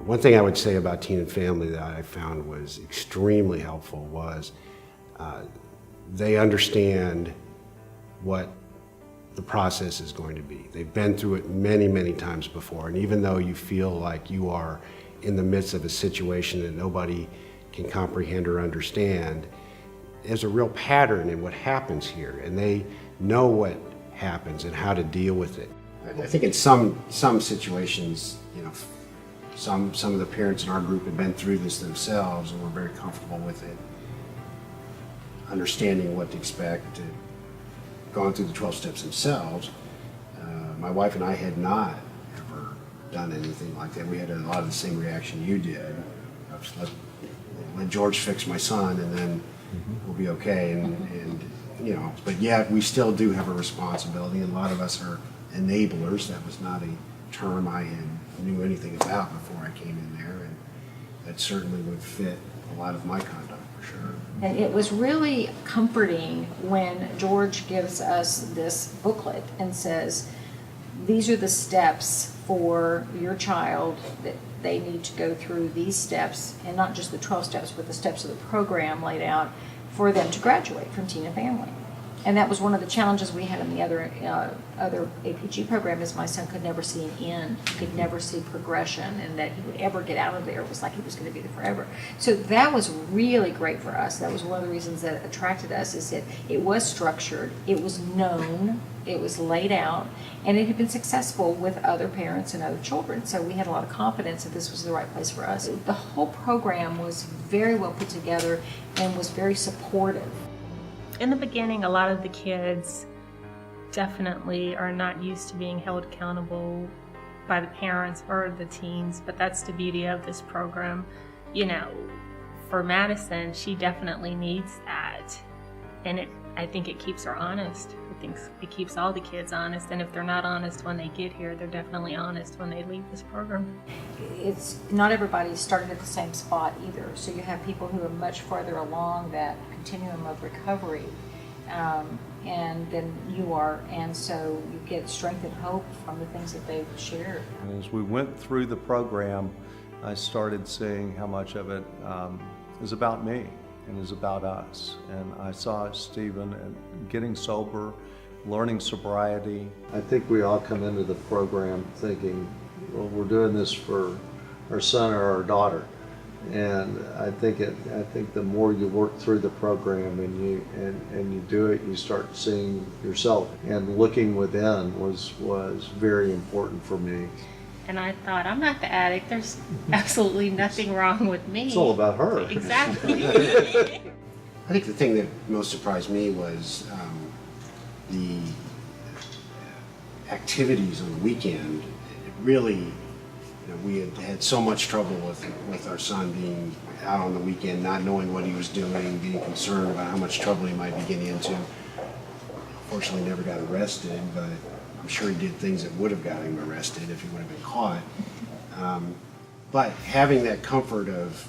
One thing I would say about Teen and Family that I found was extremely helpful was they understand what the process is going to be. They've been through it many, many times before, and even though you feel like you are in the midst of a situation that nobody can comprehend or understand, there's a real pattern in what happens here, and they know what happens and how to deal with it. I think in some situations, you know, some of the parents in our group have been through this themselves and were very comfortable with it, understanding what to expect, gone through the 12 steps themselves. My wife and I had not ever done anything like that. We had a lot of the same reaction you did. Let George fix my son and then we'll be okay. And you know, but yet we still do have a responsibility, and a lot of us are enablers. That was not a term I knew anything about before I came in there, and that certainly would fit a lot of my conduct for sure. And it was really comforting when George gives us this booklet and says, these are the steps for your child, that they need to go through these steps, and not just the 12 steps, but the steps of the program laid out for them to graduate from Teen and Family. And that was one of the challenges we had in the other APG program, is my son could never see an end. He could never see progression, and that he would ever get out of there. It was like he was going to be there forever. So that was really great for us. That was one of the reasons that attracted us, is that it was structured, it was known, it was laid out, and it had been successful with other parents and other children. So we had a lot of confidence that this was the right place for us. The whole program was very well put together and was very supportive. In the beginning, a lot of the kids definitely are not used to being held accountable by the parents or the teens, but that's the beauty of this program. You know, for Madison, she definitely needs that, and I think it keeps her honest. I think it keeps all the kids honest, and if they're not honest when they get here, they're definitely honest when they leave this program. It's not everybody started at the same spot either, so you have people who are much farther along that continuum of recovery and than you are, and so you get strength and hope from the things that they've shared. As we went through the program, I started seeing how much of it is about me and is about us. And I saw Stephen getting sober, learning sobriety. I think we all come into the program thinking, well, we're doing this for our son or our daughter. And I think the more you work through the program and you do it, you start seeing yourself. And looking within was very important for me. And I thought, I'm not the addict. There's absolutely nothing wrong with me. It's all about her. Exactly. I think the thing that most surprised me was the activities on the weekend. It really, you know, we had so much trouble with our son being out on the weekend, not knowing what he was doing, being concerned about how much trouble he might be getting into. Fortunately, never got arrested, but I'm sure he did things that would have got him arrested if he would have been caught. But having that comfort of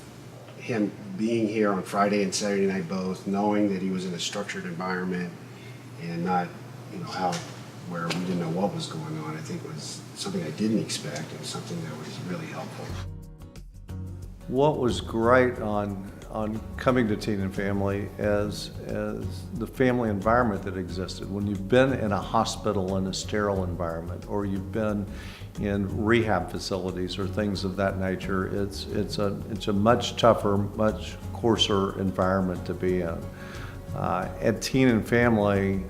him being here on Friday and Saturday night both, knowing that he was in a structured environment and not, you know, out where we didn't know what was going on, I think was something I didn't expect. It was something that was really helpful. What was great on coming to Teen and Family as the family environment that existed. When you've been in a hospital in a sterile environment, or you've been in rehab facilities or things of that nature, it's a much tougher, much coarser environment to be in. At Teen and Family,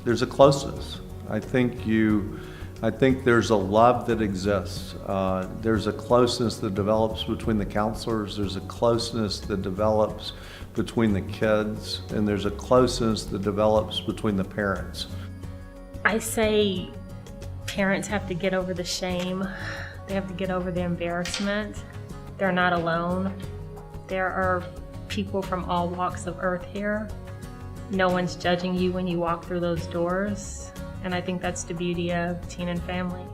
there's a closeness. I think there's a love that exists. There's a closeness that develops between the counselors. There's a closeness that develops between the kids, and there's a closeness that develops between the parents. I say parents have to get over the shame. They have to get over the embarrassment. They're not alone. There are people from all walks of earth here. No one's judging you when you walk through those doors. And I think that's the beauty of Teen and Family.